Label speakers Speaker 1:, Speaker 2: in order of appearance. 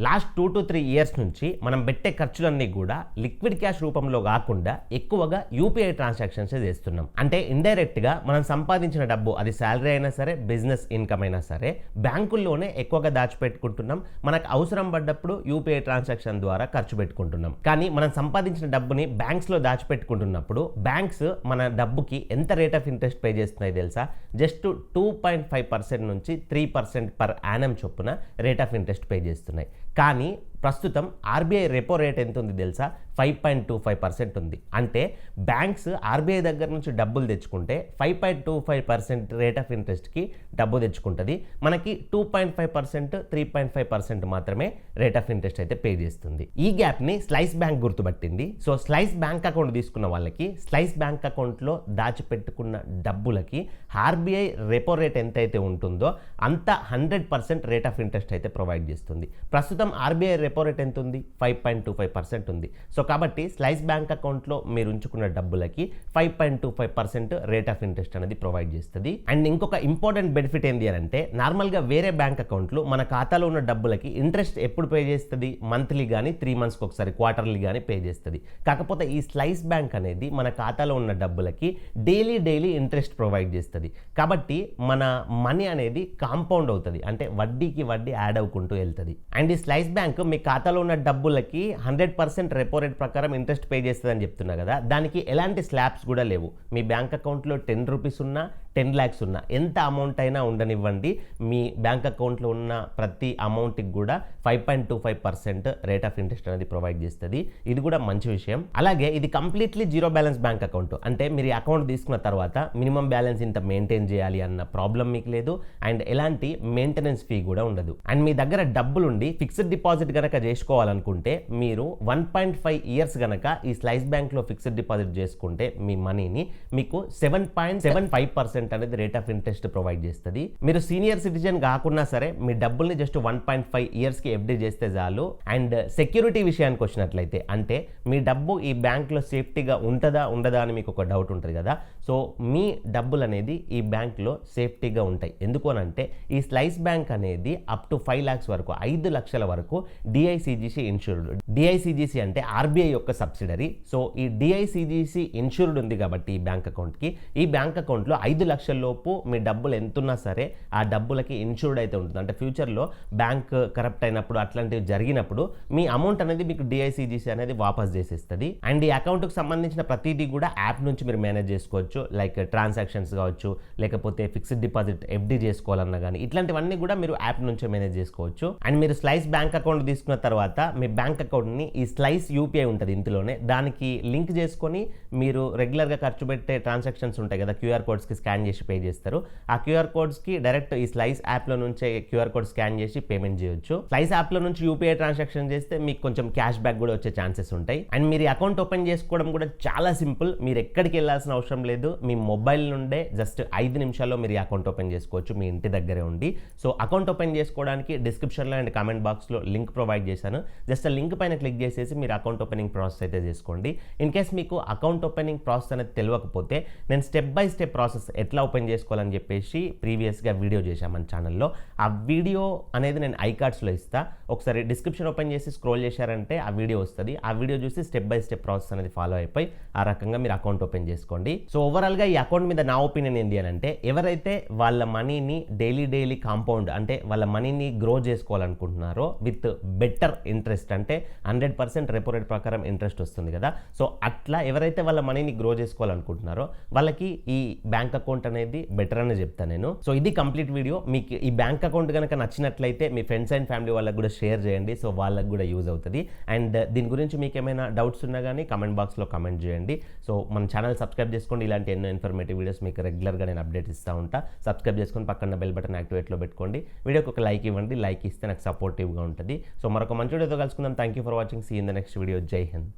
Speaker 1: Last 2 to 3 years నుంచి మనం పెట్టే ఖర్చులన్నీ కూడా లిక్విడ్ క్యాష్ రూపంలో కాకుండా ఎక్కువగా యూపీఐ ట్రాన్సాక్షన్స్ చేస్తున్నాం. అంటే ఇండైరెక్ట్గా మనం సంపాదించిన డబ్బు, అది శాలరీ అయినా సరే, బిజినెస్ ఇన్కమ్ అయినా సరే, బ్యాంకుల్లోనే ఎక్కువగా దాచిపెట్టుకుంటున్నాం. మనకు అవసరం పడ్డప్పుడు యూపీఐ ట్రాన్సాక్షన్ ద్వారా ఖర్చు పెట్టుకుంటున్నాం. కానీ మనం సంపాదించిన డబ్బుని బ్యాంక్స్లో దాచిపెట్టుకుంటున్నప్పుడు బ్యాంక్స్ మన డబ్బుకి ఎంత రేట్ ఆఫ్ ఇంట్రెస్ట్ పే చేస్తున్నాయి తెలుసా? జస్ట్ 2.5% నుంచి 3% పర్ యానం చొప్పున రేట్ ఆఫ్ ఇంట్రెస్ట్ పే చేస్తున్నాయి. కానీ ప్రస్తుతం ఆర్బీఐ రెపో రేట్ ఎంత ఉంది తెలుసా? 5.25% ఉంది. అంటే బ్యాంక్స్ ఆర్బీఐ దగ్గర నుంచి డబ్బులు తెచ్చుకుంటే 5.25% రేట్ ఆఫ్ ఇంట్రెస్ట్కి డబ్బు తెచ్చుకుంటుంది. మనకి 2.5%, 3.5% మాత్రమే రేట్ ఆఫ్ ఇంట్రెస్ట్ అయితే పే చేస్తుంది. ఈ గ్యాప్ని స్లైస్ బ్యాంక్ గుర్తుపట్టింది. సో స్లైస్ బ్యాంక్ అకౌంట్ తీసుకున్న వాళ్ళకి స్లైస్ బ్యాంక్ అకౌంట్లో దాచిపెట్టుకున్న డబ్బులకి ఆర్బీఐ రెపో రేట్ ఎంతైతే ఉంటుందో అంత 100% రేట్ ఆఫ్ ఇంట్రెస్ట్ అయితే ప్రొవైడ్ చేస్తుంది. ప్రస్తుతం ఆర్బీఐ రెపో రేట్ ఎంత ఉంది? 5.25% ఉంది. సో కాబట్టి స్లైస్ బ్యాంక్ అకౌంట్లో మీరు ఉంచుకున్న డబ్బులకి 5.25% రేట్ ఆఫ్ ఇంట్రెస్ట్ అనేది ప్రొవైడ్ చేస్తుంది. అండ్ ఇంకొక ఇంపార్టెంట్ బెనిఫిట్ ఏంటి అని అంటే, నార్మల్గా వేరే బ్యాంక్ అకౌంట్లు మన ఖాతాలో ఉన్న డబ్బులకి ఇంట్రెస్ట్ ఎప్పుడు పే చేస్తుంది? మంత్లీ కానీ 3 మంత్స్కి ఒకసారి, క్వార్టర్లీ కానీ పే చేస్తుంది. కాకపోతే ఈ స్లైస్ బ్యాంక్ అనేది మన ఖాతాలో ఉన్న డబ్బులకి డైలీ ఇంట్రెస్ట్ ప్రొవైడ్ చేస్తుంది. కాబట్టి మన మనీ అనేది కాంపౌండ్ అవుతుంది, అంటే వడ్డీకి వడ్డీ యాడ్ అవ్వుకుంటూ వెళ్తుంది. అండ్ ఈ స్లైస్ బ్యాంక్ మీ ఖాతాలో ఉన్న డబ్బులకి 100% రెపో రేట్ ప్రకారం ఇంట్రెస్ట్ పే చేస్తుందని చెప్తున్నా కదా, దానికి ఎలాంటి స్లాబ్స్ కూడా లేవు. మీ బ్యాంక్ అకౌంట్లో 10 రూపీస్ ఉన్నా, 10 lakhs ఉన్నా, ఎంత అమౌంట్ అయినా ఉండనివ్వండి, మీ బ్యాంక్ అకౌంట్లో ఉన్న ప్రతి అమౌంట్కి కూడా 5.25% రేట్ ఆఫ్ ఇంట్రెస్ట్ అనేది ప్రొవైడ్ చేస్తుంది. ఇది కూడా మంచి విషయం. అలాగే ఇది completely zero balance bank account. అంటే మీరు ఈ అకౌంట్ తీసుకున్న తర్వాత మినిమం బ్యాలెన్స్ ఇంత మెయింటైన్ చేయాలి అన్న ప్రాబ్లం మీకు లేదు. అండ్ ఎలాంటి మెయింటెనెన్స్ ఫీ కూడా ఉండదు. అండ్ మీ దగ్గర డబ్బులుండి ఫిక్స్డ్ డిపాజిట్ కనుక చేసుకోవాలనుకుంటే మీరు 1.5 years కనుక ఈ స్లైస్ బ్యాంక్లో ఫిక్స్డ్ డిపాజిట్ చేసుకుంటే మీ మనీని మీకు 7.75% అనేది రేట్ ఆఫ్ ఇంట్రెస్ట్ ప్రొవైడ్ చేస్తుంది. మీరు సీనియర్ సిటిజన్ కాకున్నా సరే మీ డబ్బుల్ని జస్ట్ 1.5 yearsకి ఎఫ్డీ చేస్తే చాలు. అండ్ సెక్యూరిటీ విషయానికి వచ్చినట్లయితే, అంటే మీ డబ్బు ఈ బ్యాంక్లో సేఫ్టీగా ఉంటుందా ఉండదా అని మీకు ఒక డౌట్ ఉంటుంది కదా. సో మీ డబ్బులు అనేది ఈ బ్యాంక్లో సేఫ్టీగా ఉంటాయి. ఎందుకు అనంటే ఈ స్లైస్ బ్యాంక్ అనేది అప్ టు 5 lakhs వరకు, 5 లక్షల వరకు డిఐసిజిసి ఇన్సూర్డ్. డిఐసిజిసి అంటే ఆర్బీఐ యొక్క సబ్సిడరీ. సో ఈ డిఐసిజిసి ఇన్సూర్డ్ ఉంది కాబట్టి ఈ బ్యాంక్ అకౌంట్కి, ఈ బ్యాంక్ అకౌంట్లో 5 లక్షల లోపు మీ డబ్బులు ఎంతున్నా సరే ఆ డబ్బులకి ఇన్సూర్డ్ అయితే ఉంటుంది. అంటే ఫ్యూచర్లో బ్యాంక్ కరప్ట్ అయినప్పుడు, అట్లాంటివి జరిగినప్పుడు మీ అమౌంట్ అనేది మీకు డిఐసిజిసి అనేది వాపస్ చేసేస్తుంది. అండ్ ఈ అకౌంట్కి సంబంధించిన ప్రతిదీ కూడా యాప్ నుంచి మీరు మేనేజ్ చేసుకోవచ్చు. లైక్ ట్రాన్సాక్షన్స్ కావచ్చు, లేకపోతే ఫిక్స్డ్ డిపాజిట్ ఎఫ్డీ చేసుకోవాలన్నా కానీ, ఇట్లాంటివన్నీ కూడా మీరు యాప్ నుంచే మేనేజ్ చేసుకోవచ్చు. అండ్ మీరు స్లైస్ బ్యాంక్ అకౌంట్ తీసుకున్న తర్వాత మీ బ్యాంక్ అకౌంట్ని ఈ స్లైస్ యూపీఐ ఉంటుంది ఇందులోనే, దానికి లింక్ చేసుకొని మీరు రెగ్యులర్గా ఖర్చు పెట్టే ట్రాన్సాక్షన్స్ ఉంటాయి కదా, క్యూఆర్ కోడ్స్కి స్కాన్ చేసి పే చేస్తారు. ఆ క్యూఆర్ కోడ్స్కి డైరెక్ట్ ఈ స్లైస్ యాప్లో నుంచే క్యూఆర్ కోడ్ స్కాన్ చేసి పేమెంట్ చేయొచ్చు. స్లైస్ యాప్లో నుంచి యూపీఐ ట్రాన్సాక్షన్ చేస్తే మీకు కొంచెం క్యాష్ బ్యాక్ కూడా వచ్చే ఛాన్సెస్ ఉంటాయి. అండ్ మీరు అకౌంట్ ఓపెన్ చేసుకోవడం కూడా చాలా సింపుల్. మీరు ఎక్కడికి వెళ్ళాల్సిన అవసరం లేదు. మీ మొబైల్ నుండే జస్ట్ 5 నిమిషాల్లో మీరు అకౌంట్ ఓపెన్ చేసుకోవచ్చు మీ ఇంటి దగ్గరే ఉండి. సో అకౌంట్ ఓపెన్ చేసుకోవడానికి డిస్క్రిప్షన్లో అండ్ కామెంట్ బాక్స్లో లింక్ ప్రొవైడ్ చేశాను. జస్ట్ ఆ లింక్ పైన క్లిక్ చేసేసి మీరు అకౌంట్ ఓపెనింగ్ ప్రాసెస్ అయితే చేసుకోండి. ఇన్ కేస్ మీకు అకౌంట్ ఓపెనింగ్ ప్రాసెస్ అనేది తెలియకపోతే నేను స్టెప్ బై స్టెప్ ప్రాసెస్ ఎట్లా ఓపెన్ చేసుకోవాలని చెప్పేసి ప్రీవియస్గా వీడియో చేశాను మన ఛానల్లో. ఆ వీడియో అనేది నేను ఐకార్డ్స్లో ఇస్తా. ఒకసారి డిస్క్రిప్షన్ ఓపెన్ చేసి స్క్రోల్ చేశారంటే ఆ వీడియో వస్తుంది. ఆ వీడియో చూసి స్టెప్ బై స్టెప్ ప్రాసెస్ అనేది ఫాలో అయిపోయి ఆ రకంగా మీరు అకౌంట్ ఓపెన్ చేసుకోండి. సో ఓవరాల్గా ఈ అకౌంట్ మీద నా ఒపీనియన్ ఏంటి అని అంటే, ఎవరైతే వాళ్ళ మనీని డైలీ కాంపౌండ్, అంటే వాళ్ళ మనీని గ్రో చేసుకోవాలనుకుంటున్నారో విత్ బెటర్ ఇంట్రెస్ట్, అంటే 100% రెపో రేట్ ప్రకారం ఇంట్రెస్ట్ వస్తుంది కదా, సో అట్లా ఎవరైతే వాళ్ళ మనీని గ్రో చేసుకోవాలనుకుంటున్నారో వాళ్ళకి ఈ బ్యాంక్ అకౌంట్ అనేది బెటర్ అని చెప్తాను నేను. సో ఇది కంప్లీట్ వీడియో. మీకు ఈ బ్యాంక్ అకౌంట్ కనుక నచ్చినట్లయితే మీ ఫ్రెండ్స్ అండ్ ఫ్యామిలీ వాళ్ళకి కూడా షేర్ చేయండి. సో వాళ్ళకి కూడా యూజ్ అవుతుంది. అండ్ దీని గురించి మీకు ఏమైనా డౌట్స్ ఉన్నా కానీ కామెంట్ బాక్స్లో కామెంట్ చేయండి. సో మన ఛానల్ సబ్స్క్రైబ్ చేసుకోండి. ఇలాంటి ఎన్నో ఇన్ఫర్మేటివ్ వీడియోస్ మీకు రెగ్యులర్గా నేను అప్డేట్ ఇస్తూ ఉంటా. సబ్స్క్రైబ్ చేసుకొని పక్కన బెల్ బటన్ యాక్టివేట్లో పెట్టుకోండి. వీడియోకి ఒక లైక్ ఇవ్వండి. లైక్ ఇస్తే నాకు సపోర్టివ్గా ఉంటుంది. సో మరొక మంచి వీడియోతో కలుసుకుందాం. Thank you for watching. See in the next video. Jai Hind.